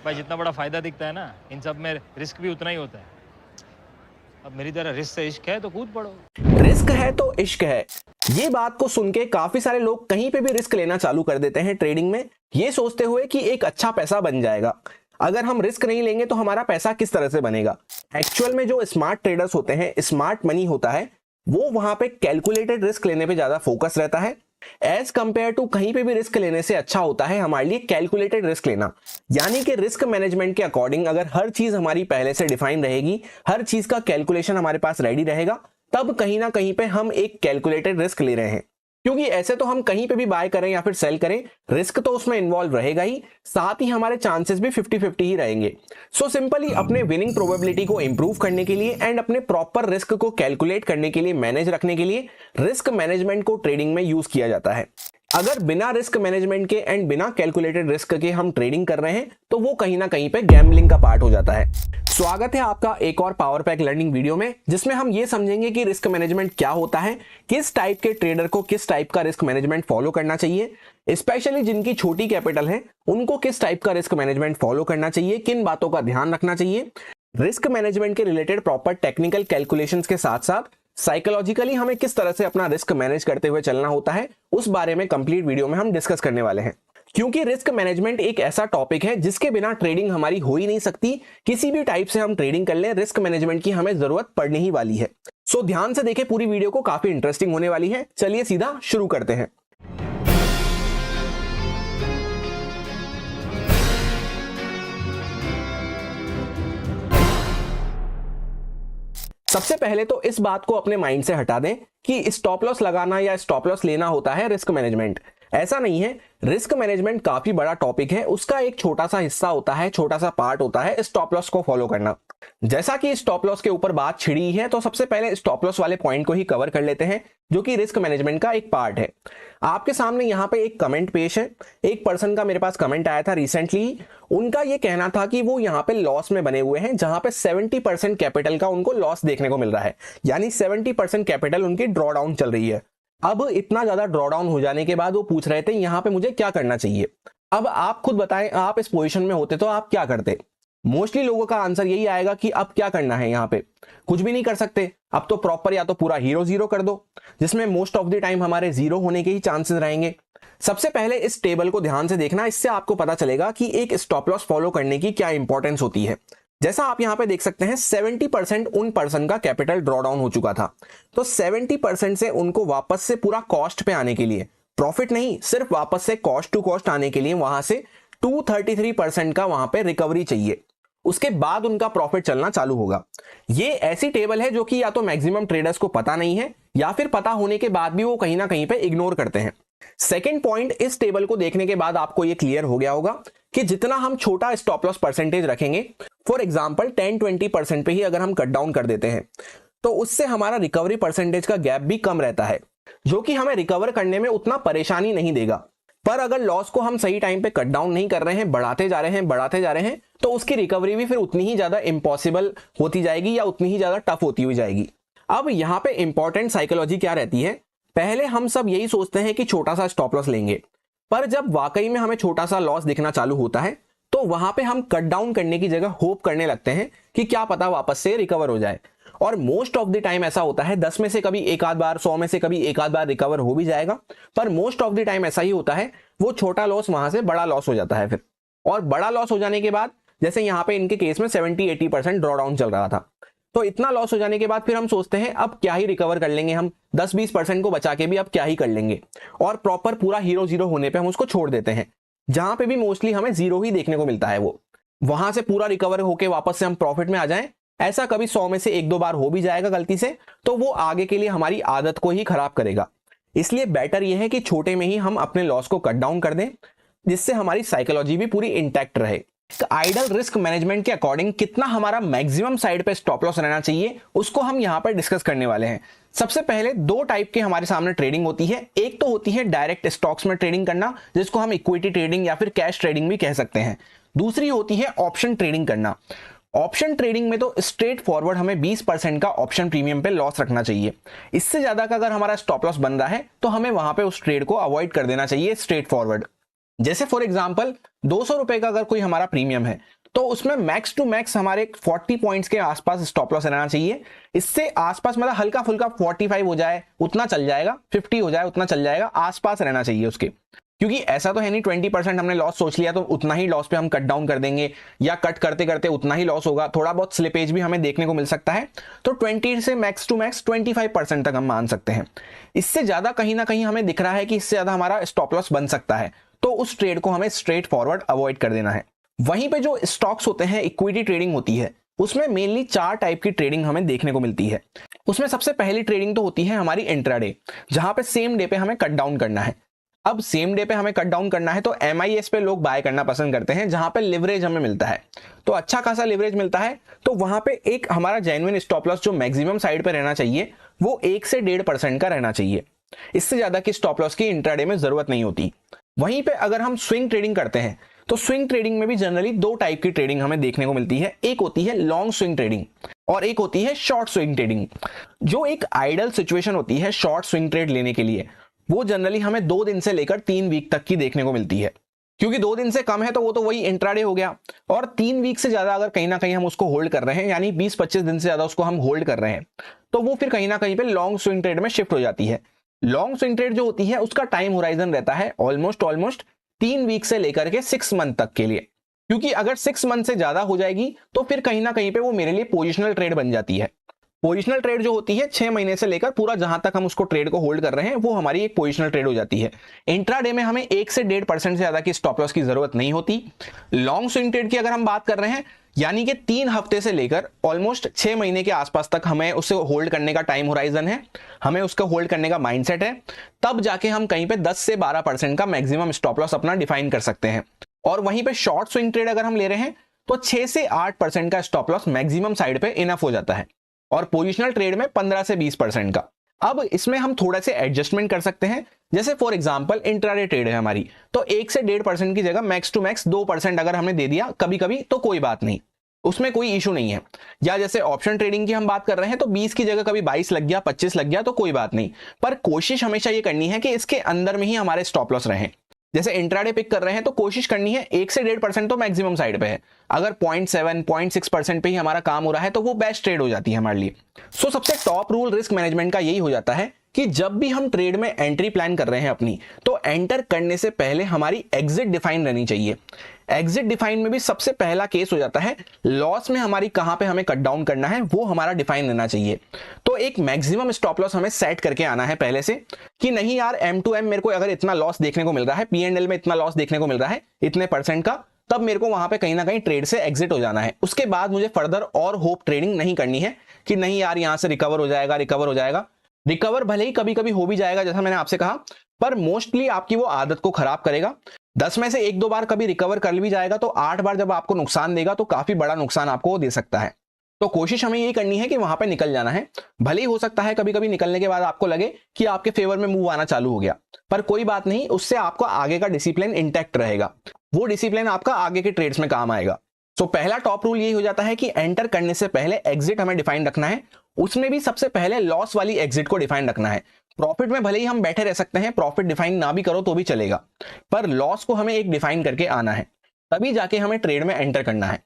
भाई जितना बड़ा फायदा दिखता है ना, इन सब में रिस्क भी उतना ही होता है। अब मेरी तरह रिस्क से इश्क है तो कूद पड़ो। रिस्क है तो इश्क है, ये बात को सुन के काफी सारे लोग कहीं पे भी रिस्क लेना चालू कर देते हैं ट्रेडिंग में, ये सोचते हुए कि एक अच्छा पैसा बन जाएगा। अगर हम रिस्क नहीं लेंगे तो हमारा पैसा किस तरह से बनेगा। एक्चुअल में जो स्मार्ट ट्रेडर्स होते हैं, स्मार्ट मनी होता है, वो वहां पे कैलकुलेटेड रिस्क लेने पे ज्यादा फोकस रहता है। एज कंपेयर टू कहीं पे भी रिस्क लेने से अच्छा होता है हमारे लिए कैलकुलेटेड रिस्क लेना। यानी कि रिस्क मैनेजमेंट के अकॉर्डिंग अगर हर चीज हमारी पहले से डिफाइन रहेगी, हर चीज का कैलकुलेशन हमारे पास रेडी रहेगा, तब कहीं ना कहीं पे हम एक कैलकुलेटेड रिस्क ले रहे हैं। क्योंकि ऐसे तो हम कहीं पे भी बाय करें या फिर सेल करें, रिस्क तो उसमें इन्वॉल्व रहेगा ही, साथ ही हमारे चांसेस भी 50-50 ही रहेंगे। सो सिंपली अपने विनिंग प्रोबेबिलिटी को इंप्रूव करने के लिए एंड अपने प्रॉपर रिस्क को कैलकुलेट करने के लिए, मैनेज रखने के लिए रिस्क मैनेजमेंट को ट्रेडिंग में यूज किया जाता है। अगर बिना रिस्क मैनेजमेंट के एंड बिना कैलकुलेटेड रिस्क के हम ट्रेडिंग कर रहे हैं तो वो कहीं ना कहीं पे गैम्बलिंग का पार्ट हो जाता है। स्वागत है आपका एक और पावर पैक लर्निंग वीडियो में, जिसमें हम ये समझेंगे कि रिस्क मैनेजमेंट क्या होता है, किस टाइप के ट्रेडर को किस टाइप का रिस्क मैनेजमेंट फॉलो करना चाहिए, स्पेशली जिनकी छोटी कैपिटल है उनको किस टाइप का रिस्क मैनेजमेंट फॉलो करना चाहिए, किन बातों का ध्यान रखना चाहिए। रिस्क मैनेजमेंट के रिलेटेड प्रॉपर टेक्निकल कैलकुलेशंस के साथ साथ साइकोलॉजिकली हमें किस तरह से अपना रिस्क मैनेज करते हुए चलना होता है, उस बारे में कंप्लीट वीडियो में हम डिस्कस करने वाले हैं। क्योंकि रिस्क मैनेजमेंट एक ऐसा टॉपिक है जिसके बिना ट्रेडिंग हमारी हो ही नहीं सकती। किसी भी टाइप से हम ट्रेडिंग कर लें, रिस्क मैनेजमेंट की हमें जरूरत पड़ने ही वाली है। सो ध्यान से देखें, पूरी वीडियो को काफी इंटरेस्टिंग होने वाली है। चलिए सीधा शुरू करते हैं। सबसे पहले तो इस बात को अपने माइंड से हटा दें कि स्टॉप लॉस लगाना या स्टॉप लॉस लेना होता है रिस्क मैनेजमेंट। ऐसा नहीं है। रिस्क मैनेजमेंट काफी बड़ा टॉपिक है, उसका एक छोटा सा हिस्सा होता है, छोटा सा पार्ट होता है स्टॉप लॉस को फॉलो करना। जैसा कि स्टॉप लॉस के ऊपर बात छिड़ी है, तो सबसे पहले स्टॉप लॉस वाले पॉइंट को ही कवर कर लेते हैं, जो कि रिस्क मैनेजमेंट का एक पार्ट है। आपके सामने यहाँ पे एक कमेंट पेश है। एक पर्सन का मेरे पास कमेंट आया था रिसेंटली। उनका ये कहना था कि वो यहाँ पे लॉस में बने हुए हैं, जहां पे 70% कैपिटल का उनको लॉस देखने को मिल रहा है, यानी 70% कैपिटल उनकी ड्रॉ डाउन चल रही है। अब इतना ज्यादा ड्रॉ डाउन हो जाने के बाद वो पूछ रहे थे यहाँ पे मुझे क्या करना चाहिए। अब आप खुद बताएं, आप इस पोजीशन में होते तो आप क्या करते। मोस्टली लोगों का आंसर यही आएगा कि अब क्या करना है, यहाँ पे कुछ भी नहीं कर सकते, अब तो प्रॉपर या तो पूरा हीरो जीरो कर दो, जिसमें मोस्ट ऑफ द टाइम हमारे जीरो होने के ही चांसेस रहेंगे। सबसे पहले इस टेबल को ध्यान से देखना, इससे आपको पता चलेगा कि एक स्टॉप लॉस फॉलो करने की क्या इंपॉर्टेंस होती है। जैसा आप यहां पे देख सकते हैं, 70% उन पर्सन का कैपिटल ड्रॉ डाउन हो चुका था, तो 70% से उनको वापस से पूरा कॉस्ट पे आने के लिए, प्रॉफिट नहीं, सिर्फ वापस से कॉस्ट टू कॉस्ट आने के लिए वहां से 233% का वहां पे रिकवरी चाहिए। उसके बाद उनका प्रॉफिट चलना चालू होगा। ये ऐसी टेबल है जो कि या तो मैक्सिमम ट्रेडर्स को पता नहीं है, या फिर पता होने के बाद भी वो कहीं ना कहीं पे इग्नोर करते हैं। सेकेंड पॉइंट, इस टेबल को देखने के बाद आपको ये क्लियर हो गया होगा कि जितना हम छोटा स्टॉप लॉस परसेंटेज रखेंगे, फॉर एग्जांपल 10-20% पे ही अगर हम कट डाउन कर देते हैं, तो उससे हमारा रिकवरी परसेंटेज का गैप भी कम रहता है, जो कि हमें रिकवर करने में उतना परेशानी नहीं देगा। पर अगर लॉस को हम सही टाइम पे कट डाउन नहीं कर रहे हैं, बढ़ाते जा रहे हैं, तो उसकी रिकवरी भी फिर उतनी ही ज्यादा इम्पॉसिबल होती जाएगी या उतनी ही ज्यादा टफ होती हुई जाएगी। अब यहाँ पे इंपॉर्टेंट साइकोलॉजी क्या रहती है, पहले हम सब यही सोचते हैं कि छोटा सा स्टॉप लॉस लेंगे, पर जब वाकई में हमें छोटा सा लॉस दिखना चालू होता है, तो वहां पे हम कट डाउन करने की जगह होप करने लगते हैं कि क्या पता वापस से रिकवर हो जाए। और मोस्ट ऑफ द टाइम ऐसा होता है, 10 में से कभी एक आध बार, 100 में से कभी एक आध बार रिकवर हो भी जाएगा, पर मोस्ट ऑफ द टाइम ऐसा ही होता है, वो छोटा लॉस वहां से बड़ा लॉस हो जाता है फिर। और बड़ा लॉस हो जाने के बाद, जैसे यहाँ पे इनके केस में 70-80% ड्रॉ डाउन चल रहा था, तो इतना लॉस हो जाने के बाद फिर हम सोचते हैं अब क्या ही रिकवर कर लेंगे, हम 10-20% को बचा के भी अब क्या ही कर लेंगे, और प्रॉपर पूरा हीरो जीरो होने पे हम उसको छोड़ देते हैं। जहां पे भी मोस्टली हमें जीरो ही देखने को मिलता है, वो वहां से पूरा रिकवर होके वापस से हम प्रॉफिट में आ जाएं, ऐसा कभी 100 में से 1-2 बार हो भी जाएगा गलती से, तो वो आगे के लिए हमारी आदत को ही खराब करेगा। इसलिए बेटर यह है कि छोटे में ही हम अपने लॉस को कट डाउन कर दें, जिससे हमारी साइकोलॉजी भी पूरी इंटैक्ट रहे। आइडल रिस्क मैनेजमेंट के अकॉर्डिंग कितना हमारा मैक्सिमम साइड पे स्टॉप लॉस रहना चाहिए, उसको हम यहां पर डिस्कस करने वाले हैं। सबसे पहले दो टाइप के हमारे सामने ट्रेडिंग होती है। एक तो होती है डायरेक्ट स्टॉक्स में ट्रेडिंग करना, जिसको हम इक्विटी ट्रेडिंग या फिर कैश ट्रेडिंग भी कह सकते हैं। दूसरी होती है ऑप्शन ट्रेडिंग करना। ऑप्शन ट्रेडिंग में तो स्ट्रेट फॉरवर्ड हमें 20% का ऑप्शन प्रीमियम पे लॉस रखना चाहिए। इससे ज्यादा का अगर हमारा स्टॉप लॉस बन रहा है, तो हमें वहां पे उस ट्रेड को अवॉइड कर देना चाहिए स्ट्रेट फॉरवर्ड। जैसे फॉर एग्जांपल 200 रुपए का अगर कोई हमारा प्रीमियम है तो उसमें मैक्स टू मैक्स हमारे 40 पॉइंट्स के आसपास स्टॉप लॉस रहना चाहिए। इससे आसपास मतलब हल्का फुल्का 45 हो जाए उतना चल जाएगा, 50 हो जाए उतना चल जाएगा, आसपास रहना चाहिए उसके। क्योंकि ऐसा तो है नहीं 20% हमने लॉस सोच लिया तो उतना ही लॉस पे हम कट डाउन कर देंगे, या कट करते करते उतना ही लॉस होगा, थोड़ा बहुत स्लिपेज भी हमें देखने को मिल सकता है। तो 20 से मैक्स टू मैक्स 25% तक हम मान सकते हैं। इससे ज्यादा कहीं ना कहीं हमें दिख रहा है कि इससे ज्यादा हमारा स्टॉप लॉस बन सकता है, तो उस ट्रेड को हमें स्ट्रेट फॉरवर्ड अवॉइड कर देना है। वहीं पे जो स्टॉक्स होते हैं, इक्विटी ट्रेडिंग होती है, उसमें मेनली 4 टाइप की ट्रेडिंग हमें देखने को मिलती है। उसमें सबसे पहली ट्रेडिंग तो होती है हमारी इंट्राडे, जहां पे सेम डे पे हमें कट डाउन करना है। अब सेम डे पे हमें कट डाउन करना है तो MIS पे लोग बाय करना पसंद करते हैं, जहां पे लिवरेज हमें मिलता है, तो अच्छा खासा लिवरेज मिलता है। तो वहां पे एक हमारा जेन्युइन स्टॉप लॉस जो मैक्सिमम साइड पे रहना चाहिए वो 1 से 1.5% का रहना चाहिए। इससे ज्यादा की स्टॉप लॉस की इंट्राडे में जरूरत नहीं होती। वहीं पे अगर हम स्विंग ट्रेडिंग करते हैं तो स्विंग ट्रेडिंग में भी जनरली 2 टाइप की ट्रेडिंग हमें देखने को मिलती है। एक होती है लॉन्ग स्विंग ट्रेडिंग और एक होती है शॉर्ट स्विंग ट्रेडिंग। जो एक आइडल सिचुएशन होती है शॉर्ट स्विंग ट्रेड लेने के लिए, वो जनरली हमें 2 दिन से लेकर 3 वीक तक की देखने को मिलती है। क्योंकि 2 दिन से कम है तो वो तो वही इंट्राडे हो गया, और 3 वीक से ज्यादा अगर कहीं ना कहीं हम उसको होल्ड कर रहे हैं, यानी 20-25 दिन से ज्यादा उसको हम होल्ड कर रहे हैं, तो वो फिर कहीं ना कहीं पे लॉन्ग स्विंग ट्रेड में शिफ्ट हो जाती है। लॉन्ग स्विंग ट्रेड जो होती है उसका टाइम होराइजन रहता है ऑलमोस्ट 3 वीक से लेकर के 6 मंथ तक के लिए। क्योंकि अगर 6 मंथ से ज्यादा हो जाएगी तो फिर कहीं ना कहीं पे वो मेरे लिए पोजिशनल ट्रेड बन जाती है। पोजिशनल ट्रेड जो होती है 6 महीने से लेकर पूरा जहां तक हम उसको ट्रेड को होल्ड कर रहे हैं वो हमारी एक पोजिशनल ट्रेड हो जाती है। इंट्राडे में हमें 1 से 1.5% से ज्यादा की स्टॉप लॉस की जरूरत नहीं होती। लॉन्ग स्विंग ट्रेड की अगर हम बात कर रहे हैं, यानी कि 3 हफ्ते से लेकर ऑलमोस्ट 6 महीने के आसपास तक हमें उसे होल्ड करने का टाइम होराइजन है, हमें उसका होल्ड करने का माइंडसेट है, तब जाके हम कहीं पे 10 से 12% का मैक्सिमम स्टॉप लॉस अपना डिफाइन कर सकते हैं। और वहीं पे शॉर्ट स्विंग ट्रेड अगर हम ले रहे हैं तो 6 से 8% का स्टॉप लॉस मैक्सिमम साइड पे इनफ हो जाता है, और पोजिशनल ट्रेड में 15 से 20% का। अब इसमें हम थोड़ा से एडजस्टमेंट कर सकते हैं। जैसे फॉर एग्जांपल इंट्राडे ट्रेड है हमारी, तो 1 से 1.5% की जगह मैक्स टू मैक्स 2% अगर हमने दे दिया कभी कभी तो कोई बात नहीं, उसमें कोई इशू नहीं है। या जैसे ऑप्शन ट्रेडिंग की हम बात कर रहे हैं तो 20 की जगह कभी 22 लग गया, 25 लग गया तो कोई बात नहीं, पर कोशिश हमेशा ये करनी है कि इसके अंदर में ही हमारे स्टॉप लॉस रहें। जैसे इंट्राडे पिक कर रहे हैं तो कोशिश करनी है 1 से 1.5% तो मैक्सिमम साइड पे है। अगर 0.7-0.6% पे ही हमारा काम हो रहा है तो वो बेस्ट ट्रेड हो जाती है हमारे लिए। सो सबसे टॉप रूल रिस्क मैनेजमेंट का यही हो जाता है कि जब भी हम ट्रेड में एंट्री प्लान कर रहे हैं अपनी, तो एंटर करने से पहले हमारी एग्जिट डिफाइन रहनी चाहिए। एग्जिट डिफाइन में भी सबसे पहला केस हो जाता है लॉस में हमारी कहां पे हमें कट डाउन करना है, वो हमारा डिफाइन रहना चाहिए। तो एक मैक्सिमम स्टॉप लॉस हमें सेट करके आना है पहले से कि नहीं यार M2M मेरे को अगर इतना लॉस देखने को मिल रहा है, P&L में इतना लॉस देखने को मिल रहा है इतने % का, तब मेरे को वहां पे कहीं ना कहीं ट्रेड से एग्जिट हो जाना है। उसके बाद मुझे फर्दर और होप ट्रेडिंग नहीं करनी है कि नहीं यार यहां से रिकवर हो जाएगा। रिकवर भले ही कभी कभी हो भी जाएगा जैसा मैंने आपसे कहा, पर मोस्टली आपकी वो आदत को खराब करेगा। 10 में से 1-2 बार कभी रिकवर कर भी जाएगा तो 8 बार जब आपको नुकसान देगा तो काफी बड़ा नुकसान आपको दे सकता है। तो कोशिश हमें यही करनी है कि वहां पे निकल जाना है। भले ही हो सकता है कभी कभी निकलने के बाद आपको लगे कि आपके फेवर में मूव आना चालू हो गया, पर कोई बात नहीं, उससे आपका आगे का डिसिप्लिन इंटैक्ट रहेगा। वो डिसिप्लिन आपका आगे के ट्रेड्स में काम आएगा। तो पहला टॉप रूल यही हो जाता है कि एंटर करने से पहले एग्जिट हमें डिफाइन रखना है। उसमें भी सबसे पहले लॉस वाली एग्जिट को डिफाइन रखना है। प्रॉफिट में भले ही हम बैठे रह सकते हैं, प्रॉफिट डिफाइन ना भी करो तो भी चलेगा, पर लॉस को हमें एक डिफाइन करके आना है, तभी जाके हमें ट्रेड में एंटर करना है।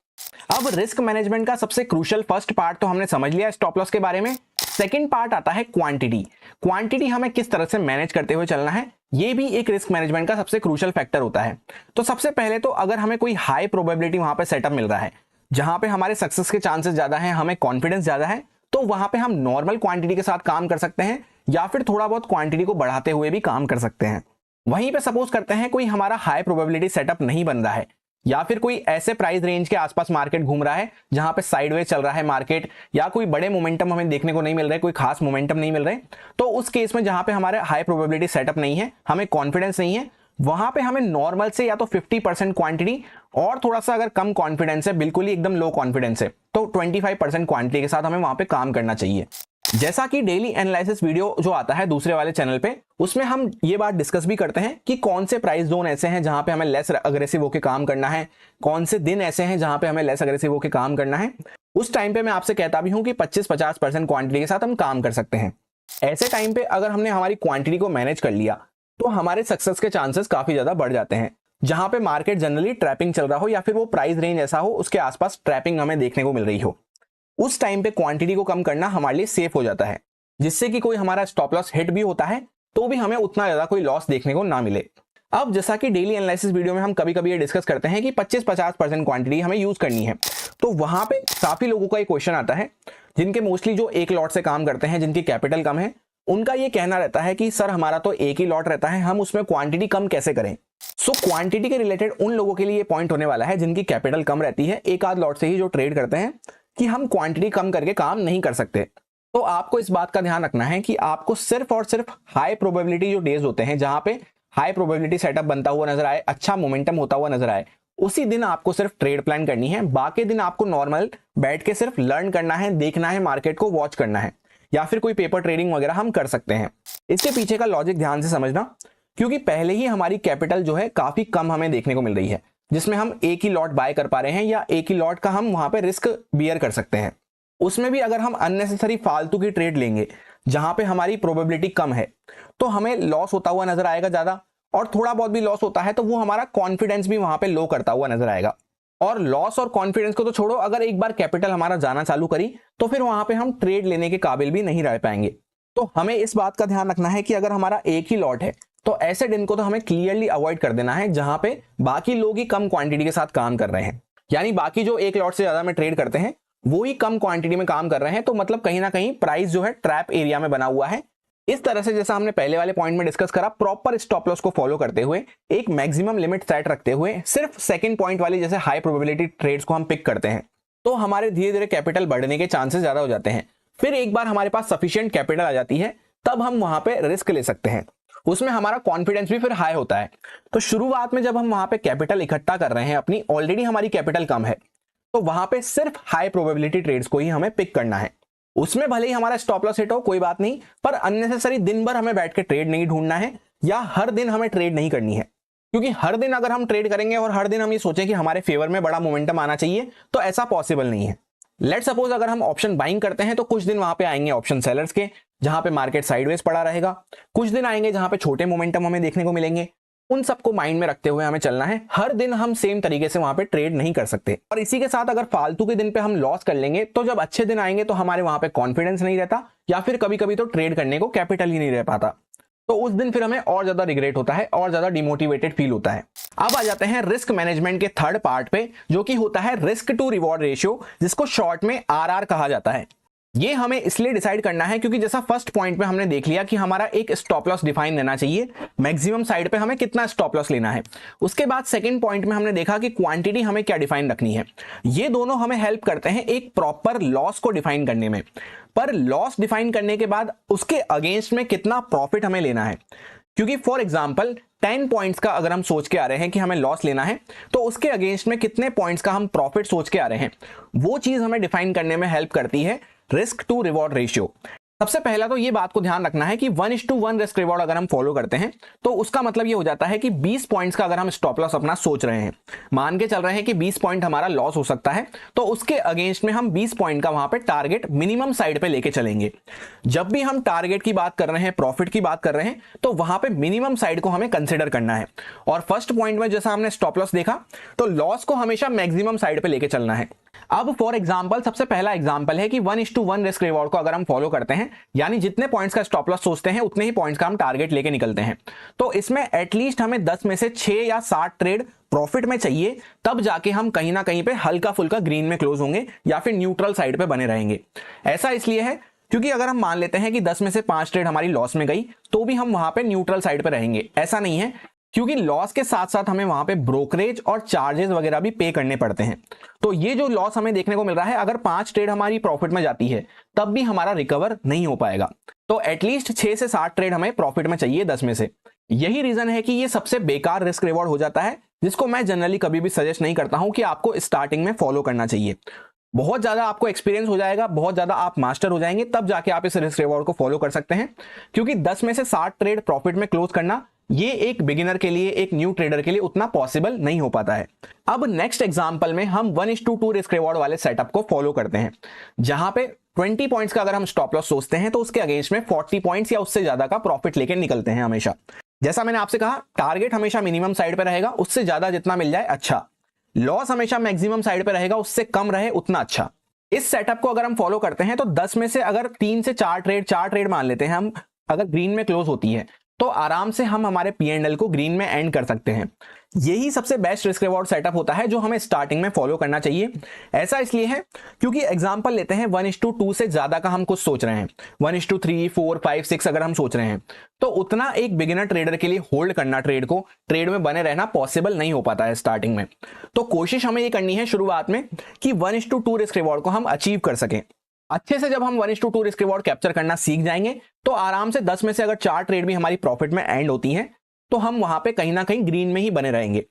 अब रिस्क मैनेजमेंट का सबसे क्रूशियल फर्स्ट पार्ट तो हमने समझ लिया स्टॉप लॉस के बारे में। सेकंड पार्ट आता है क्वांटिटी हमें किस तरह से मैनेज करते हुए चलना है, ये भी एक रिस्क मैनेजमेंट का सबसे क्रूशियल फैक्टर होता है। तो सबसे पहले तो अगर हमें कोई हाई प्रोबेबिलिटी वहां पे सेटअप मिल रहा है, जहां पे हमारे सक्सेस के चांसेस ज्यादा हैं, हमें कॉन्फिडेंस ज्यादा है, तो वहां पे हम नॉर्मल क्वांटिटी के साथ काम कर सकते हैं या फिर थोड़ा बहुत क्वांटिटी को बढ़ाते हुए भी काम कर सकते हैं। वहीं पे सपोज करते हैं कोई हमारा हाई प्रोबेबिलिटी सेटअप नहीं बन रहा है, या फिर कोई ऐसे प्राइस रेंज के आसपास मार्केट घूम रहा है जहां पे साइडवेज चल रहा है मार्केट, या कोई बड़े मोमेंटम हमें देखने को नहीं मिल रहे, कोई खास मोमेंटम नहीं मिल रहे, तो उस केस में जहां पे हमारे हाई प्रोबेबिलिटी सेटअप नहीं है, हमें कॉन्फिडेंस नहीं है, वहां पे हमें नॉर्मल से या तो 50% क्वांटिटी, और थोड़ा सा अगर कम कॉन्फिडेंस है, बिल्कुल ही एकदम लो कॉन्फिडेंस है, तो 25% क्वांटिटी के साथ हमें वहां पे काम करना चाहिए। जैसा कि डेली एनालिसिस वीडियो जो आता है दूसरे वाले चैनल पे, उसमें हम ये बात डिस्कस भी करते हैं कि कौन से प्राइस जोन ऐसे हैं जहां पे हमें लेस अग्रेसिव होकर काम करना है, कौन से दिन ऐसे हैं जहां पे हमें लेस अग्रेसिव होकर काम करना है। उस टाइम पे मैं आपसे कहता भी हूं कि 25-50% क्वांटिटी के साथ हम काम कर सकते हैं। ऐसे टाइम पे अगर हमने हमारी क्वांटिटी को मैनेज कर लिया तो हमारे सक्सेस के चांसेस काफी ज्यादा बढ़ जाते हैं। जहां पे मार्केट जनरली ट्रैपिंग चल रहा हो या फिर वो प्राइस रेंज ऐसा हो उसके आसपास ट्रैपिंग हमें देखने को मिल रही हो। उस टाइम पे क्वांटिटी को कम करना हमारे लिए सेफ हो जाता है, जिससे कि कोई हमारा स्टॉप लॉस हिट भी होता है तो भी हमें उतना ज्यादा कोई लॉस देखने को ना मिले। अब जैसा कि डेली एनालिसिस वीडियो में हम कभी कभी ये डिस्कस करते हैं कि 25-50% क्वांटिटी हमें यूज करनी है, तो वहां पे काफी लोगों का एक क्वेश्चन आता है जिनके मोस्टली जो एक लॉट से काम करते हैं, जिनकी कैपिटल कम है, उनका ये कहना रहता है कि सर हमारा तो एक ही लॉट रहता है, हम उसमें क्वांटिटी कम कैसे करें। सो क्वांटिटी के रिलेटेड उन लोगों के लिए पॉइंट होने वाला है जिनकी कैपिटल कम रहती है, एक आध लॉट से ही जो ट्रेड करते हैं, कि हम क्वांटिटी कम करके काम नहीं कर सकते। तो आपको इस बात का ध्यान रखना है कि आपको सिर्फ और सिर्फ हाई प्रोबेबिलिटी जो डेज होते हैं, जहां पे हाई प्रोबेबिलिटी सेटअप बनता हुआ नजर आए, अच्छा मोमेंटम होता हुआ नजर आए, उसी दिन आपको सिर्फ ट्रेड प्लान करनी है। बाकी दिन आपको नॉर्मल बैठ के सिर्फ लर्न करना है, देखना है, मार्केट को वॉच करना है, या फिर कोई पेपर ट्रेडिंग वगैरह हम कर सकते हैं। इसके पीछे का लॉजिक ध्यान से समझना, क्योंकि पहले ही हमारी कैपिटल जो है काफी कम हमें देखने को मिल रही है, जिसमें हम एक ही लॉट बाय कर पा रहे हैं या एक ही लॉट का हम वहां पे रिस्क बियर कर सकते हैं। उसमें भी अगर हम अननेसेसरी फालतू की ट्रेड लेंगे जहां पे हमारी प्रोबेबिलिटी कम है, तो हमें लॉस होता हुआ नजर आएगा ज्यादा, और थोड़ा बहुत भी लॉस होता है तो वो हमारा कॉन्फिडेंस भी वहां पे लो करता हुआ नजर आएगा। और लॉस और कॉन्फिडेंस को तो छोड़ो, अगर एक बार कैपिटल हमारा जाना चालू करी तो फिर वहां पे हम ट्रेड लेने के काबिल भी नहीं रह पाएंगे। तो हमें इस बात का ध्यान रखना है कि अगर हमारा एक ही लॉट है तो ऐसे दिन को तो हमें क्लियरली अवॉइड कर देना है जहां पे बाकी लोग ही कम क्वांटिटी के साथ काम कर रहे हैं, यानी बाकी जो एक लॉट से ज्यादा में ट्रेड करते हैं वो ही कम क्वांटिटी में काम कर रहे हैं। तो मतलब कहीं ना कहीं प्राइस जो है ट्रैप एरिया में बना हुआ है। इस तरह से जैसा हमने पहले वाले पॉइंट में डिस्कस करा, प्रॉपर स्टॉप लॉस को फॉलो करते हुए, एक मैक्सिमम लिमिट सेट रखते हुए, सिर्फ सेकंड पॉइंट वाली जैसे हाई प्रोबेबिलिटी ट्रेड्स को हम पिक करते हैं, तो हमारे धीरे धीरे कैपिटल बढ़ने के चांसेस ज्यादा हो जाते हैं। फिर एक बार हमारे पास सफिशिएंट कैपिटल आ जाती है, तब हम वहां पे रिस्क ले सकते हैं। उसमें हमारा कॉन्फिडेंस भी फिर हाई होता है। तो शुरुआत में जब हम वहां पे कैपिटल इकट्ठा कर रहे हैं, अपनी ऑलरेडी हमारी कैपिटल कम है, तो वहां पे सिर्फ हाई प्रोबेबिलिटी ट्रेड्स को ही हमें पिक करना है। उसमें भले ही हमारा स्टॉप लॉस हिट हो, कोई बात नहीं, पर अननेसेसरी दिन भर हमें बैठ के ट्रेड नहीं ढूंढना है, या हर दिन हमें ट्रेड नहीं करनी है। क्योंकि हर दिन अगर हम ट्रेड करेंगे और हर दिन हम ये सोचें कि हमारे फेवर में बड़ा मोमेंटम आना चाहिए, तो ऐसा पॉसिबल नहीं है। लेट सपोज अगर हम ऑप्शन बाइंग करते हैं तो कुछ दिन वहां पे आएंगे ऑप्शन सेलर्स के, जहां पे मार्केट साइडवेज पड़ा रहेगा, कुछ दिन आएंगे जहां पे छोटे मोमेंटम हमें देखने को मिलेंगे। उन सबको माइंड में रखते हुए हमें चलना है, हर दिन हम सेम तरीके से वहां पे ट्रेड नहीं कर सकते। और इसी के साथ अगर फालतू के दिन पे हम लॉस कर लेंगे, तो जब अच्छे दिन आएंगे तो हमारे वहां पे कॉन्फिडेंस नहीं रहता, या फिर कभी कभी तो ट्रेड करने को कैपिटल ही नहीं रह पाता। तो उस दिन फिर हमें और ज्यादा रिग्रेट होता है और ज्यादा डिमोटिवेटेड फील होता है। अब आ जाते हैं रिस्क मैनेजमेंट के थर्ड पार्ट पे, जो कि होता है रिस्क टू रिवॉर्ड रेशियो, जिसको शॉर्ट में आरआर कहा जाता है। ये हमें इसलिए डिसाइड करना है क्योंकि जैसा फर्स्ट पॉइंट पे हमने देख लिया कि हमारा एक स्टॉप लॉस डिफाइन रहना चाहिए, मैक्सिमम साइड पे हमें कितना स्टॉप लॉस लेना है। उसके बाद सेकंड पॉइंट में हमने देखा कि क्वांटिटी हमें क्या डिफाइन रखनी है। ये दोनों हमें हेल्प करते हैं एक प्रॉपर लॉस को डिफाइन करने में। पर लॉस डिफाइन करने के बाद उसके अगेंस्ट में कितना प्रॉफिट हमें लेना है, क्योंकि फॉर एग्जांपल 10 पॉइंट्स का अगर हम सोच के आ रहे हैं कि हमें लॉस लेना है, तो उसके अगेंस्ट में कितने पॉइंट्स का हम प्रॉफिट सोच के आ रहे हैं, वो चीज हमें डिफाइन करने में हेल्प करती है रिस्क टू रिवॉर्ड रेशियो। सबसे पहला तो ये बात को ध्यान रखना है कि 1:1 रिस्क रिवॉर्ड अगर हम फॉलो करते हैं, तो उसका मतलब ये हो जाता है कि 20 पॉइंट्स का अगर हम स्टॉप लॉस अपना सोच रहे हैं, मान के चल रहे हैं कि 20 पॉइंट हमारा लॉस हो सकता है, तो उसके अगेंस्ट में हम 20 पॉइंट का वहां पे टारगेट मिनिमम साइड पे लेके चलेंगे। जब भी हम टारगेट की बात कर रहे हैं, प्रॉफिट की बात कर रहे हैं, तो वहां पे मिनिमम साइड को हमें कंसिडर करना है। और फर्स्ट पॉइंट में जैसा हमने स्टॉप लॉस देखा, तो लॉस को हमेशा मैक्सिमम साइड पे लेके चलना है। अब फॉर एग्जांपल सबसे पहला एग्जांपल है कि 1:1 रिस्क रिवॉर्ड को अगर हम फॉलो करते हैं, यानी जितने पॉइंट्स का स्टॉप लॉस सोचते हैं उतने ही पॉइंट्स का हम टारगेट लेके निकलते हैं, तो इसमें एटलीस्ट हमें 10 में से 6 या 7 ट्रेड प्रॉफिट में चाहिए, तब जाके हम कहीं ना कहीं पे हल्का फुल्का ग्रीन में क्लोज होंगे या फिर न्यूट्रल साइड पे बने रहेंगे। ऐसा इसलिए है क्योंकि अगर हम मान लेते हैं कि 10 में से 5 ट्रेड हमारी लॉस में गई, तो भी हम वहां पे न्यूट्रल साइड पे रहेंगे। ऐसा नहीं है, क्योंकि लॉस के साथ साथ हमें वहां पे ब्रोकरेज और चार्जेस वगैरह भी पे करने पड़ते हैं। तो ये जो लॉस हमें देखने को मिल रहा है, अगर 5 ट्रेड हमारी प्रॉफिट में जाती है, तब भी हमारा रिकवर नहीं हो पाएगा। तो एटलीस्ट 6 से 7 ट्रेड हमें प्रॉफिट में चाहिए 10 में से। यही रीजन है कि ये सबसे बेकार रिस्क रिवॉर्ड हो जाता है, जिसको मैं जनरली कभी भी सजेस्ट नहीं करता हूं कि आपको स्टार्टिंग में फॉलो करना चाहिए। बहुत ज्यादा आपको एक्सपीरियंस हो जाएगा, बहुत ज्यादा आप मास्टर हो जाएंगे, तब जाके आप इस रिस्क रिवॉर्ड को फॉलो कर सकते हैं। क्योंकि 10 में से 7 ट्रेड प्रॉफिट में क्लोज करना, ये एक बिगिनर के लिए, एक न्यू ट्रेडर के लिए उतना पॉसिबल नहीं हो पाता है। अब नेक्स्ट एग्जांपल में हम 1:2 रिस्क रिवॉर्ड वाले सेटअप को फॉलो करते हैं, जहां पे 20 पॉइंट्स का अगर हम स्टॉप लॉस सोचते हैं, तो उसके अगेंस्ट में 40 पॉइंट्स या उससे ज्यादा का प्रॉफिट लेके निकलते हैं हमेशा। जैसा मैंने आपसे कहा, टारगेट हमेशा मिनिमम साइड पे रहेगा, उससे ज्यादा जितना मिल जाए अच्छा। लॉस हमेशा मैक्सिमम साइड पे रहेगा, उससे कम रहे उतना अच्छा। इस सेटअप को अगर हम फॉलो करते हैं तो 10 में से अगर 3 से 4 ट्रेड मान लेते हैं हम, अगर ग्रीन में क्लोज होती है तो आराम से हम हमारे P&L को ग्रीन में एंड कर सकते हैं। यही सबसे बेस्ट रिस्क रिवॉर्ड सेटअप होता है जो हमें स्टार्टिंग में फॉलो करना चाहिए। ऐसा इसलिए है क्योंकि एग्जांपल लेते हैं 1:2 से ज्यादा का हम कुछ सोच रहे हैं, 1:3, 4, 5, 6 अगर हम सोच रहे हैं तो उतना एक बिगिनर ट्रेडर के लिए होल्ड करना, ट्रेड में बने रहना पॉसिबल नहीं हो पाता है स्टार्टिंग में। तो कोशिश हमें ये करनी है शुरुआत में कि 1:2 रिस्क रिवॉर्ड को हम अचीव कर सकें। अच्छे से जब हम 1:2 रिस्क रिवॉर्ड कैप्चर करना सीख जाएंगे तो आराम से 10 में से अगर 4 ट्रेड भी हमारी प्रॉफिट में एंड होती हैं तो हम वहां पे कहीं ना कहीं ग्रीन में ही बने रहेंगे।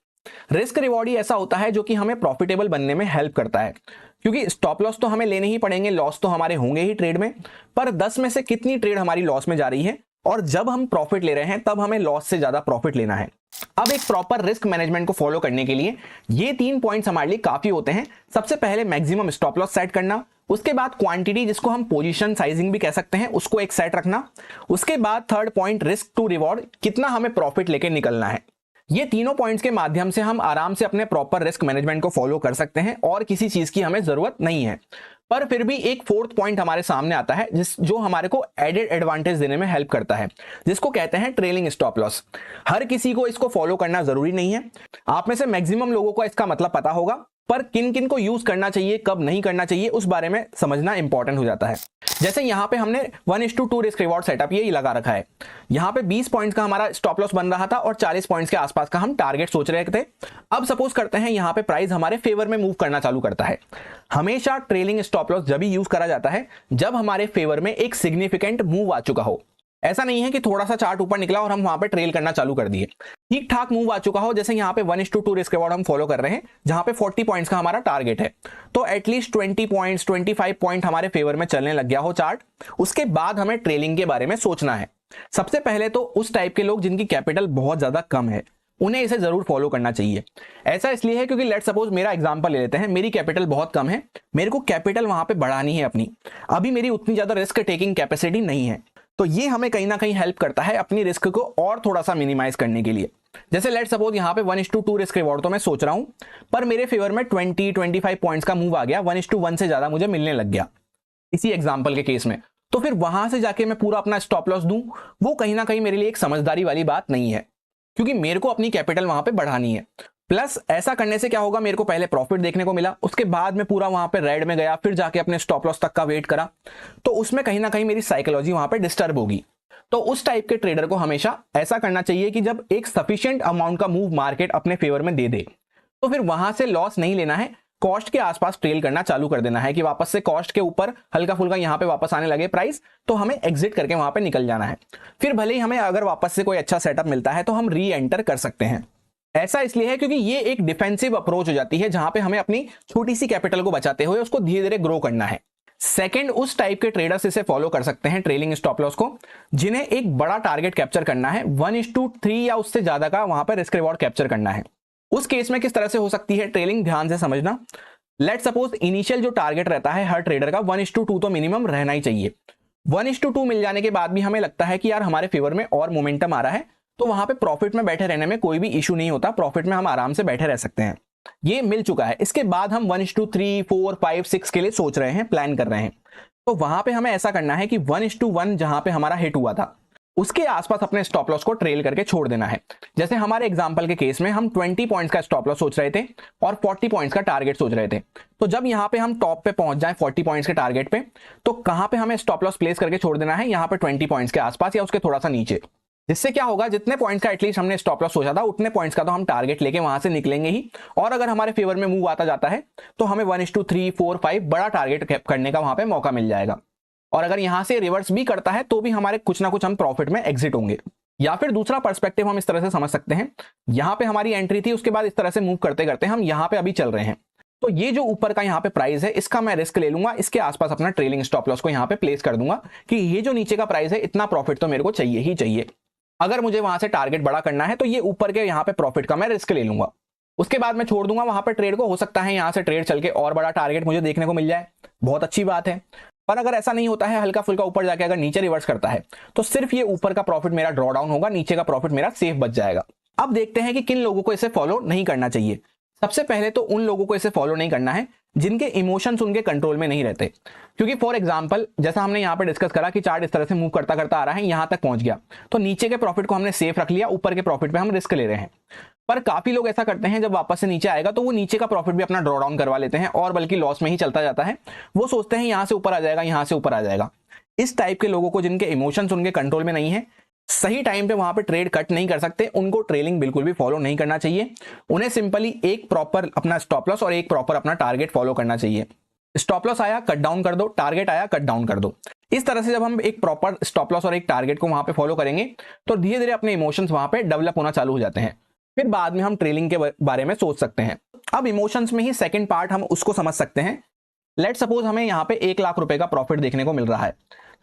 रिस्क रिवॉर्ड ही ऐसा होता है जो कि हमें प्रॉफिटेबल बनने में हेल्प करता है, क्योंकि स्टॉप लॉस तो हमें लेने ही पड़ेंगे, लॉस तो हमारे होंगे ही ट्रेड में, पर 10 में से कितनी ट्रेड हमारी लॉस में जा रही है और जब हम प्रॉफिट ले रहे हैं तब हमें लॉस से ज्यादा प्रॉफिट लेना है। अब एक प्रॉपर रिस्क मैनेजमेंट को फॉलो करने के लिए ये 3 पॉइंट्स हमारे लिए काफी होते हैं। सबसे पहले मैक्सिमम स्टॉप लॉस सेट करना, उसके बाद क्वांटिटी जिसको हम पोजीशन साइजिंग भी कह सकते हैं उसको एक सेट रखना, उसके बाद third point risk to reward, कितना हमें प्रॉफिट लेके निकलना है। ये तीनों पॉइंट्स के माध्यम से हम आराम से अपने प्रॉपर रिस्क मैनेजमेंट को फॉलो कर सकते हैं और किसी चीज की हमें जरूरत नहीं है। पर फिर भी एक फोर्थ पॉइंट हमारे सामने आता है जो हमारे को एडेड एडवांटेज देने में हेल्प करता है, जिसको कहते हैं ट्रेलिंग स्टॉप लॉस। हर किसी को इसको फॉलो करना जरूरी नहीं है, आप में से मैक्सिमम लोगों को इसका मतलब पता होगा, पर किन किन को यूज करना चाहिए, कब नहीं करना चाहिए, उस बारे में समझना इंपॉर्टेंट हो जाता है। जैसे यहाँ पे हमने 1:2 रिस्क रिवॉर्ड सेटअप यही लगा रखा है। यहाँ पे 20 पॉइंट्स का हमारा स्टॉप लॉस बन रहा था और 40 पॉइंट्स के आसपास का हम टारगेट सोच रहे थे। अब सपोज करते हैं यहाँ पे प्राइस हमारे फेवर में मूव करना चालू करता है। हमेशा ट्रेलिंग स्टॉप लॉस जब भी यूज करा जाता है जब हमारे फेवर में एक सिग्निफिकेंट मूव आ चुका हो। ऐसा नहीं है कि थोड़ा सा चार्ट ऊपर निकला और हम वहां पे ट्रेल करना चालू कर दिए, ठीक ठाक मूव आ चुका हो। जैसे यहाँ पे 1:2 रिस्क रिवॉर्ड हम फॉलो कर रहे हैं जहां पे 40 पॉइंट्स का हमारा टारगेट है, तो एटलीस्ट 20 पॉइंट्स 25 पॉइंट हमारे फेवर में चलने लग गया हो चार्ट, उसके बाद हमें ट्रेलिंग के बारे में सोचना है। सबसे पहले तो उस टाइप के लोग जिनकी कैपिटल बहुत ज्यादा कम है उन्हें इसे जरूर फॉलो करना चाहिए। ऐसा इसलिए है क्योंकि लेट सपोज मेरा एग्जांपल ले लेते हैं, मेरी कैपिटल बहुत कम है, मेरे को कैपिटल वहां पे बढ़ानी है अपनी, अभी मेरी उतनी ज्यादा रिस्क टेकिंग कैपेसिटी नहीं है, तो ये हमें कहीं ना कहीं हेल्प करता है अपनी रिस्क को और थोड़ा सा मिनिमाइज करने के लिए। जैसे लेट सपोज यहाँ पे 1:2 रिस्क रिवॉर्ड तो मैं सोच रहा हूं, पर मेरे फेवर में 20-25 पॉइंट्स का मूव आ गया, 1:1 से ज्यादा मुझे मिलने लग गया इसी एग्जांपल के केस में, तो फिर वहां से जाके मैं पूरा अपना स्टॉप लॉस दूं, वो कहीं ना कहीं मेरे लिए एक समझदारी वाली बात नहीं है, क्योंकि मेरे को अपनी कैपिटल वहां पे बढ़ानी है। प्लस ऐसा करने से क्या होगा, मेरे को पहले प्रॉफिट देखने को मिला, उसके बाद में पूरा वहां पे रेड में गया, फिर जाके अपने स्टॉप लॉस तक का वेट करा, तो उसमें कहीं ना कहीं मेरी साइकोलॉजी वहां पे डिस्टर्ब होगी। तो उस टाइप के ट्रेडर को हमेशा ऐसा करना चाहिए कि जब एक सफिशिएंट अमाउंट का मूव मार्केट अपने फेवर में दे दे तो फिर वहां से लॉस नहीं लेना है, कॉस्ट के आसपास ट्रेल करना चालू कर देना है कि वापस से कॉस्ट के ऊपर हल्का फुल्का यहाँ पे वापस आने लगे प्राइस, तो हमें एग्जिट करके वहां पे निकल जाना है। फिर भले ही हमें अगर वापस से कोई अच्छा सेटअप मिलता है तो हम री एंटर कर सकते हैं। ऐसा इसलिए है क्योंकि ये एक डिफेंसिव अप्रोच हो जाती है जहां पे हमें अपनी छोटी सी कैपिटल को बचाते हुए उसको धीरे धीरे ग्रो करना है। सेकंड, उस टाइप के ट्रेडर्स इसे फॉलो कर सकते हैं ट्रेलिंग स्टॉप लॉस को, जिन्हें एक बड़ा टारगेट कैप्चर करना है, 1:3 या उससे ज्यादा का वहां पर रिस्क रिवॉर्ड कैप्चर करना है। उस केस में किस तरह से हो सकती है ट्रेलिंग, ध्यान से समझना। लेट सपोज इनिशियल जो टारगेट रहता है हर ट्रेडर का 1:2 तो मिनिमम रहना ही चाहिए। 1:2 मिल जाने के बाद भी हमें लगता है कि यार हमारे फेवर में और मोमेंटम आ रहा है, तो वहां पे प्रॉफिट में बैठे रहने में कोई भी इशू नहीं होता, प्रॉफिट में हम आराम से बैठे रह सकते हैं। ये मिल चुका है, इसके बाद हम 1:3, 4, 5, 6 के लिए सोच रहे हैं, प्लान कर रहे हैं, तो वहां पे हमें ऐसा करना है कि 1:1 जहां पे हमारा हिट हुआ था उसके आसपास अपने स्टॉप लॉस को ट्रेल करके छोड़ देना है। जैसे हमारे एग्जांपल के केस में हम 20 पॉइंट्स का स्टॉप लॉस सोच रहे थे और 40 पॉइंट्स का टारगेट सोच रहे थे, तो जब यहाँ पे हम टॉप पे पहुंच जाएं 40 पॉइंट्स के टारगेट पे, तो कहां पे हमें स्टॉप लॉस प्लेस करके छोड़ देना है, यहाँ पे 20 पॉइंट्स के आसपास या उसके थोड़ा सा नीचे। जिससे क्या होगा, जितने पॉइंट्स का एटलीस्ट हमने स्टॉप लॉस सोचा था उतने पॉइंट्स का तो हम टारगेट लेके वहां से निकलेंगे ही, और अगर हमारे फेवर में मूव आता जाता है तो हमें 1:3, 4, 5 बड़ा टारगेट करने का वहां पे मौका मिल जाएगा। और अगर यहां से रिवर्स भी करता है तो भी हमारे कुछ ना कुछ हम प्रॉफिट में एग्जिट होंगे। या फिर दूसरा पर्सपेक्टिव हम इस तरह से समझ सकते हैं, यहां पे हमारी एंट्री थी, उसके बाद इस तरह से मूव करते करते हम यहां पे अभी चल रहे हैं, तो ये जो ऊपर का यहाँ पे प्राइस है इसका मैं रिस्क ले लूंगा, इसके आसपास अपना ट्रेलिंग स्टॉप लॉस को यहाँ पे प्लेस कर दूंगा कि ये जो नीचे का प्राइस है इतना प्रॉफिट तो मेरे को चाहिए ही चाहिए। अगर मुझे वहां से टारगेट बड़ा करना है तो ये ऊपर के यहाँ पे प्रॉफिट का मैं रिस्क ले लूंगा, उसके बाद मैं छोड़ दूंगा वहां पे ट्रेड को। हो सकता है यहां से ट्रेड चल के और बड़ा टारगेट मुझे देखने को मिल जाए, बहुत अच्छी बात है। पर अगर ऐसा नहीं होता है, हल्का फुल्का ऊपर जाके अगर नीचे रिवर्स करता है, तो सिर्फ ये ऊपर का प्रॉफिट मेरा ड्रॉ डाउन होगा, नीचे का प्रॉफिट मेरा सेफ बच जाएगा। अब देखते हैं कि किन लोगों को इसे फॉलो नहीं करना चाहिए। सबसे पहले तो उन लोगों को इसे फॉलो नहीं करना है जिनके इमोशंस उनके कंट्रोल में नहीं रहते। क्योंकि फॉर एग्जांपल जैसा हमने यहाँ पे डिस्कस करा कि चार्ट इस तरह से मूव करता करता आ रहा है, यहां तक पहुंच गया, तो नीचे के प्रॉफिट को हमने सेफ रख लिया, ऊपर के प्रॉफिट पे हम रिस्क ले रहे हैं। पर काफी लोग ऐसा करते हैं, जब वापस से नीचे आएगा तो वो नीचे का प्रॉफिट भी अपना ड्रॉ डाउन करवा लेते हैं और बल्कि लॉस में ही चलता जाता है। वो सोचते हैं यहां से ऊपर आ जाएगा, यहां से ऊपर आ जाएगा। इस टाइप के लोगों को, जिनके इमोशंस उनके कंट्रोल में नहीं है, सही टाइम पे वहां पे ट्रेड कट नहीं कर सकते, उनको ट्रेलिंग बिल्कुल भी फॉलो नहीं करना चाहिए। उन्हें सिंपली एक प्रॉपर अपना स्टॉप लॉस और एक प्रॉपर अपना टारगेट फॉलो करना चाहिए। स्टॉप लॉस आया, कट डाउन कर दो, टारगेट आया, कट डाउन कर दो। इस तरह से जब हम एक प्रॉपर स्टॉप लॉस और एक टारगेट को वहां पे फॉलो करेंगे तो धीरे धीरे अपने इमोशंस वहां पे डेवलप होना चालू हो जाते हैं। फिर बाद में हम ट्रेलिंग के बारे में सोच सकते हैं। अब इमोशंस में ही सेकंड पार्ट हम उसको समझ सकते हैं। लेट सपोज हमें यहाँ पे 1 लाख रुपए का प्रॉफिट देखने को मिल रहा है,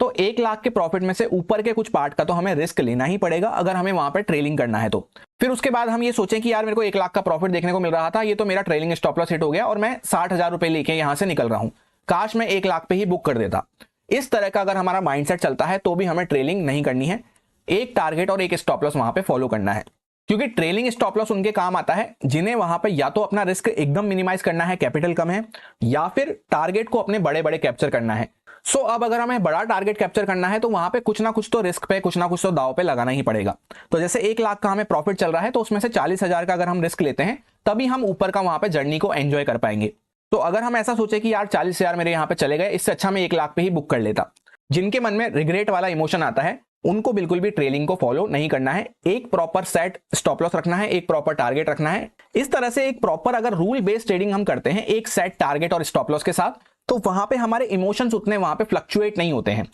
तो 1 लाख के प्रॉफिट में से ऊपर के कुछ पार्ट का तो हमें रिस्क लेना ही पड़ेगा अगर हमें वहां पे ट्रेलिंग करना है तो। फिर उसके बाद हम ये सोचें कि यार मेरे को 1 लाख का प्रॉफिट देखने को मिल रहा था, ये तो मेरा ट्रेलिंग स्टॉप लॉस हिट हो गया और मैं 60,000 रुपए लेके यहां से निकल रहा हूं, काश मैं 1 लाख पे ही बुक कर देता। इस तरह का अगर हमारा माइंडसेट चलता है तो भी हमें ट्रेलिंग नहीं करनी है, एक टारगेट और एक स्टॉप लॉस वहां पे फॉलो करना है। क्योंकि ट्रेलिंग स्टॉप लॉस उनके काम आता है जिन्हें वहां पे या तो अपना रिस्क एकदम मिनिमाइज करना है, कैपिटल कम है, या फिर टारगेट को अपने बड़े बड़े कैप्चर करना है। सो अब अगर हमें बड़ा टारगेट कैप्चर करना है तो वहां पे कुछ ना कुछ तो रिस्क पे, कुछ ना कुछ तो दाव पे लगाना ही पड़ेगा। तो जैसे 1 लाख का हमें प्रॉफिट चल रहा है तो उसमें से 40,000 का अगर हम रिस्क लेते हैं तभी हम ऊपर का वहां पे जर्नी को एंजॉय कर पाएंगे। तो अगर हम ऐसा सोचे कि यार 40,000 मेरे यहाँ पे चले गए, इससे अच्छा मैं 1 लाख पे ही बुक कर लेता, जिनके मन में रिग्रेट वाला इमोशन आता है उनको बिल्कुल भी ट्रेलिंग को फॉलो नहीं करना है। एक प्रॉपर सेट स्टॉप लॉस रखना है, एक प्रॉपर टारगेट रखना है। इस तरह से एक प्रॉपर अगर रूल बेस्ड ट्रेडिंग हम करते हैं एक सेट टारगेट और स्टॉप लॉस के साथ, तो वहां पे हमारे इमोशंस उतने वहां पे फ्लक्चुएट नहीं होते हैं।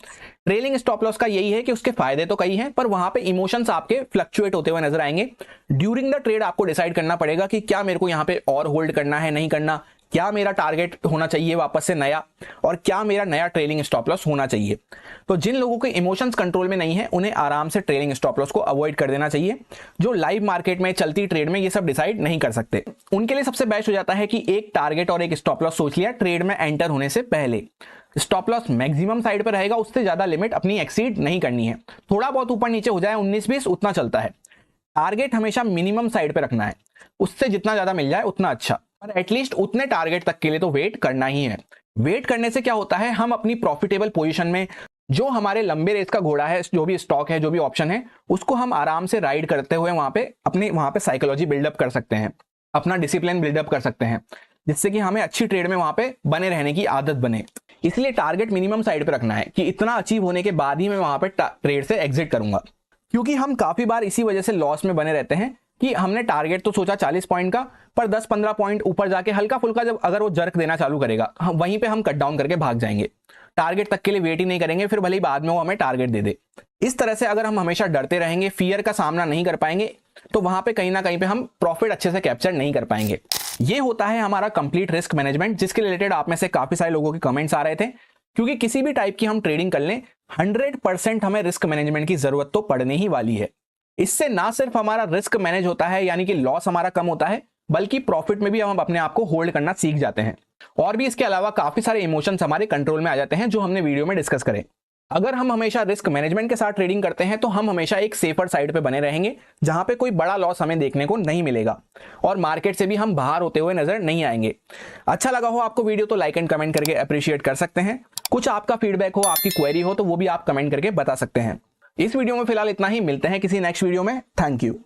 ट्रेलिंग स्टॉप लॉस का यही है कि उसके फायदे तो कई हैं, पर वहां पे इमोशंस आपके फ्लक्चुएट होते हुए नजर आएंगे। ड्यूरिंग द ट्रेड आपको डिसाइड करना पड़ेगा कि क्या मेरे को यहाँ पे और होल्ड करना है, नहीं करना, क्या मेरा टारगेट होना चाहिए वापस से नया, और क्या मेरा नया ट्रेलिंग स्टॉप लॉस होना चाहिए। तो जिन लोगों के इमोशंस कंट्रोल में नहीं है उन्हें आराम से ट्रेलिंग स्टॉप लॉस को अवॉइड कर देना चाहिए। जो लाइव मार्केट में चलती ट्रेड में ये सब डिसाइड नहीं कर सकते, उनके लिए सबसे बेस्ट हो जाता है कि एक टारगेट और एक स्टॉप लॉस सोच लिया ट्रेड में एंटर होने से पहले। स्टॉप लॉस मैक्सिमम साइड पर रहेगा, उससे ज्यादा लिमिट अपनी एक्सीड नहीं करनी है। थोड़ा बहुत ऊपर नीचे हो जाए 19-20 उतना चलता है। टारगेट हमेशा मिनिमम साइड पे रखना है, उससे जितना ज्यादा मिल जाए उतना अच्छा, पर एटलीस्ट उतने टारगेट तक के लिए तो वेट करना ही है। वेट करने से क्या होता है, हम अपनी प्रॉफिटेबल पोजीशन में जो हमारे लंबे रेस का घोड़ा है, जो भी स्टॉक है, जो भी ऑप्शन है, उसको हम आराम से राइड करते हुए वहां पे साइकोलॉजी बिल्डअप कर सकते हैं, अपना डिसिप्लिन बिल्डअप कर सकते हैं, जिससे कि हमें अच्छी ट्रेड में वहां पे बने रहने की आदत बने। इसलिए टारगेट मिनिमम साइड पे रखना है कि इतना अचीव होने के बाद ही मैं वहां पे ट्रेड से एग्जिट करूंगा। क्योंकि हम काफी बार इसी वजह से लॉस में बने रहते हैं कि हमने टारगेट तो सोचा 40 पॉइंट का, पर 10-15 पॉइंट ऊपर जाके हल्का फुल्का जब अगर वो जर्क देना चालू करेगा, वहीं पे हम कट डाउन करके भाग जाएंगे, टारगेट तक के लिए वेट ही नहीं करेंगे, फिर भले ही बाद में वो हमें टारगेट दे दे। इस तरह से अगर हम हमेशा डरते रहेंगे, फियर का सामना नहीं कर पाएंगे, तो वहां पे कहीं ना कहीं पे हम प्रॉफिट अच्छे से कैप्चर नहीं कर पाएंगे। ये होता है हमारा कंप्लीट रिस्क मैनेजमेंट, जिसके रिलेटेड आप में से काफी सारे लोगों के कमेंट्स आ रहे थे। क्योंकि किसी भी टाइप की हम ट्रेडिंग कर लें, 100% हमें रिस्क मैनेजमेंट की जरूरत तो पड़ने ही वाली है। इससे ना सिर्फ हमारा रिस्क मैनेज होता है, यानी कि लॉस हमारा कम होता है, बल्कि प्रॉफिट में भी हम अपने आप को होल्ड करना सीख जाते हैं। और भी इसके अलावा काफी सारे इमोशंस हमारे कंट्रोल में आ जाते हैं, जो हमने वीडियो में डिस्कस करें। अगर हम हमेशा रिस्क मैनेजमेंट के साथ ट्रेडिंग करते हैं तो हम हमेशा एक सेफर साइड पे बने रहेंगे, जहां पे कोई बड़ा लॉस हमें देखने को नहीं मिलेगा और मार्केट से भी हम बाहर होते हुए नजर नहीं आएंगे। अच्छा लगा हो आपको वीडियो तो लाइक एंड कमेंट करके अप्रिशिएट कर सकते हैं। कुछ आपका फीडबैक हो, आपकी क्वेरी हो, तो वो भी आप कमेंट करके बता सकते हैं। इस वीडियो में फिलहाल इतना ही, मिलते हैं किसी नेक्स्ट वीडियो में। Thank you.